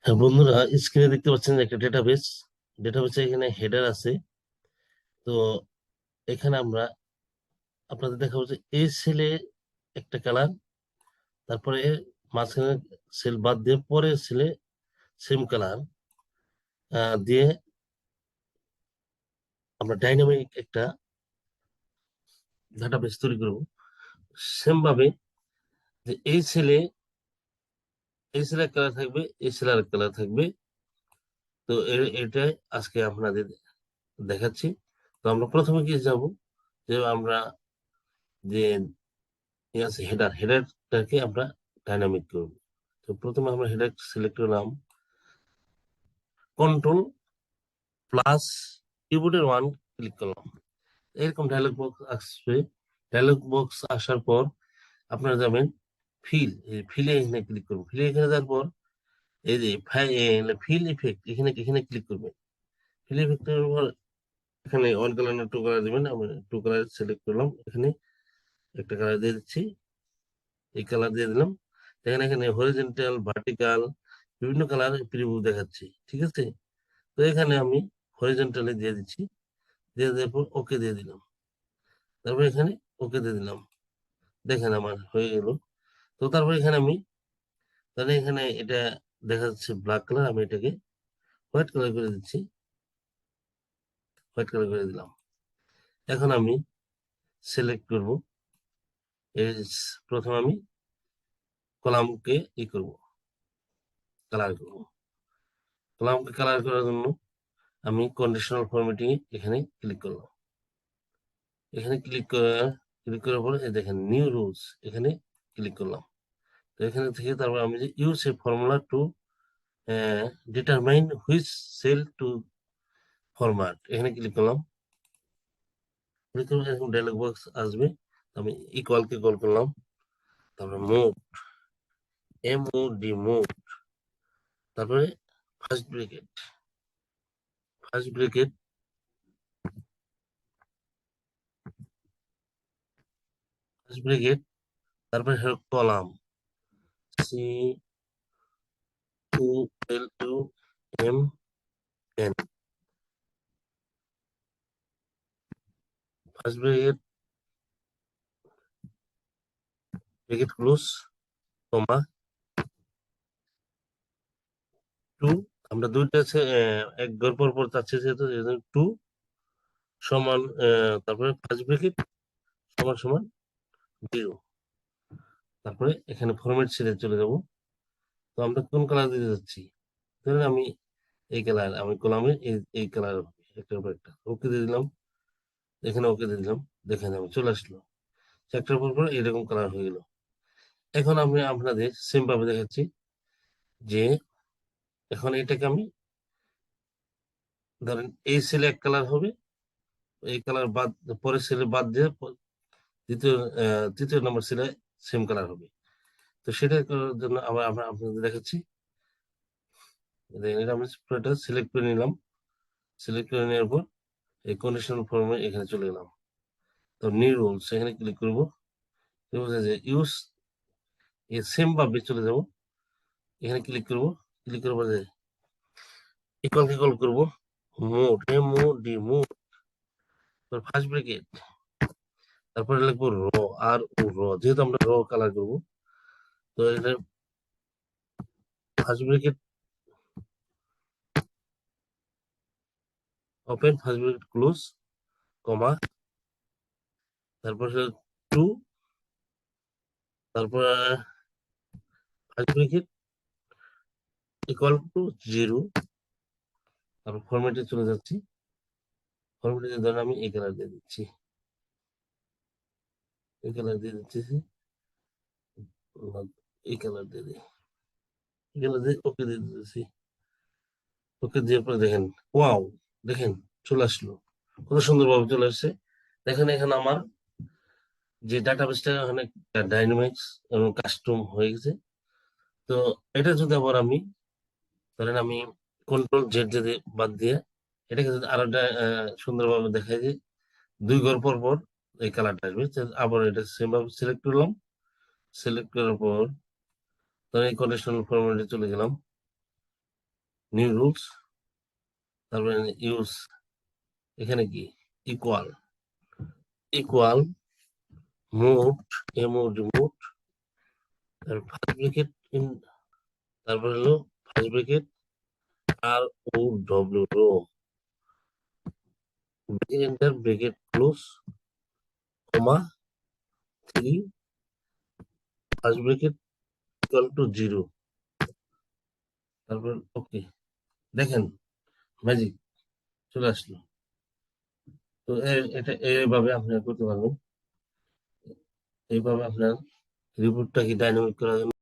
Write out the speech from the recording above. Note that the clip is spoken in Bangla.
হ্যাঁ বন্ধুরা, স্ক্রিনে দেখতে পাচ্ছেন যে একটা ডেটাবেসে এখানে হেডার আছে। তো এখানে আমরা আপনাদের দেখাবো যে এই সেলে একটা কালার, তারপরে মাঝখানে সেল বাদ দিয়ে পরের সেলে সেম কালার দিয়ে আমরা ডাইনামিক একটা ডেটাবেস তৈরি করব। সেম ভাবে যে এই সেলে কালার থাকবে, এই সেলে আর কালার থাকবে। তো এটাই আজকে আপনাদের দেখাচ্ছি। তো আমরা প্রথমে কি যাব, যে আমরা যে আছে হেডারটাকে আমরা ডাইনামিক করব। তো প্রথমে আমরা হেডার সিলেক্ট করলাম, কন্ট্রোল প্লাস কিবোর্ডের 1 ক্লিক করলাম। এরকম ডায়লগ বক্স আসবে। ডায়লগ বক্স আসার পর আপনারা যাবেন ফিলে, এখানে ক্লিক করবেন। ফিলে এখানে যাওয়ার পর এই যে ফিল ইফেক্ট, এখানে এখানে ক্লিক করবেন। ফিল ইফেক্টের পর এখানে ওয়ান কালার না টু কালার দিবেন। আমি টু কালার সিলেক্ট করলাম, এখানে একটা কালার দিয়ে দিচ্ছি, এই কালার দিয়ে দিলাম। দেখেন এখানে হরিজন্টাল, ভার্টিক্যাল বিভিন্ন কালার প্রিভিউ দেখাচ্ছি, ঠিক আছে। তো এখানে আমি হরিজন্টালে দিয়ে দিচ্ছি, দিয়ে দেওয়ার পর ওকে দিয়ে দিলাম। তারপর এখানে ওকে দিয়ে দিলাম, দেখেন আমার হয়ে গেল। তো তারপর এখানে আমি, তাহলে এখানে এটা দেখা যাচ্ছে ব্ল্যাক কালার, আমি এটাকে হোয়াইট কালার করে দিচ্ছি, হোয়াইট কালার করে দিলাম। এখন আমি সিলেক্ট করব, এই প্রথম আমি কলামকে করব, কালার করব। কলামকে কালার করার জন্য আমি কন্ডিশনাল ফরম্যাটিং এখানে ক্লিক করলাম। এখানে ক্লিক করার পরে এই দেখেন নিউ রুলস, এখানে ক্লিক করলাম। তো এখানে থেকে তারপর আমি যে use a formula to determine which cell to format, এখানে ক্লিক করলাম। ক্লিক করে এরকম ডায়লগ বক্স আসবে। আমি ইকুয়ালকে কল করলাম, তারপরে মুভ, তারপরে first bracket, first bracket, first bracket, তারপরে column CULM, first bracket, bracket close, comma, two. আমরা দুইটা আছে, এক ঘর পর পর চাচ্ছি, যেহেতু টু সমান, তারপরে ফার্স্ট ব্রেকেট সমান সমান 0। তারপরে এখানে ফরম্যাট ছেড়ে চলে যাব। তো আমরা কোন কালার দিতে যাচ্ছি, ধরেন আমি এই কালার, আমি কলামে এই কালার একটার পর একটা ওকে দিয়ে দিলাম, এখানে ওকে দিয়ে দিলাম। দেখেন আমি চলে আসলো, একটার পর পর এরকম কালার হয়ে গেল। এখন আমি আপনাদের সেম ভাবে দেখাচ্ছি যে এখন এটাকে আমি, ধরেন এই সেলে এক কালার হবে, এই কালার বাদ, পরের সেলে বাদ দিয়ে দ্বিতীয় তৃতীয় নম্বর সেলে সেম কালার হবে। তো সেটা করার জন্য আবার আমরা আপনাদের দেখাচ্ছি। এটা আমি পুরোটা সিলেক্ট করে নিলাম। সিলেক্ট করে নেওয়ার পর এই কন্ডিশনাল ফর্মে এখানে চলে গেলাম। তো নিউ রুলস এখানে ক্লিক করবো, যে ইউজ সেম ভাবে চলে যাব। এখানে ক্লিক করবো, ক্লিক করার পরে ইকুয়ালকে কল করবো, মুভ, ফার্স্ট ব্রেকেট, তারপরে লিখবো যেহেতু আমরা কালার করবো। তো এটা first bracket open, first bracket close, comma, তারপর টু, তারপর ফার্স্ট ব্রেকেট ইকুয়াল টু 0। তারপর ফরম্যাটে চলে যাচ্ছি, ফরম্যাটে ধরেন আমি এই কালার দিয়ে দিচ্ছি, এই কালার দিয়ে দিচ্ছি, এই কালার দিয়ে দিই, এই কালার দিয়ে ওকে দিয়ে দিচ্ছি। ওকে দেওয়ার পরে দেখেন, ওয়াও, দেখেন চলে আসলো, কত সুন্দর ভাবে চলে আসছে। দেখেন এখানে আমার যে ডাটাবেসটা অনেক ডাইনামিক্স এবং কাস্টম হয়ে গেছে। তো এটা যদি আবার আমি, ধরেন আমি কন্ট্রোল জেড যদি বাদ দিয়ে এটাকে যদি আরো সুন্দরভাবে দেখাই যে 2 ঘর পর পর এই কালারটা আসবে, তো আবার এটা সেম ভাবে সিলেক্ট করলাম। সিলেক্ট করার পর ধরেন এই কন্ডিশনাল ফরম্যাটে চলে গেলাম। নিউ রুলস, তারপরে ইউজ, এখানে কি ইকুয়াল, ইকুয়াল মোট, মোট, ফার্স্ট ব্রেকেট ইন, তারপরে হলো first bracket R O W row, bracket enter, bracket close, comma 3, first bracket equal to 0, তারপর ওকে। দেখেন ম্যাজিক চলে আসলো। তো এটা এইভাবে আপনারা করতে পারবেন। এইভাবে আপনার রিপোর্টটা কি ডাইনামিক করার জন্য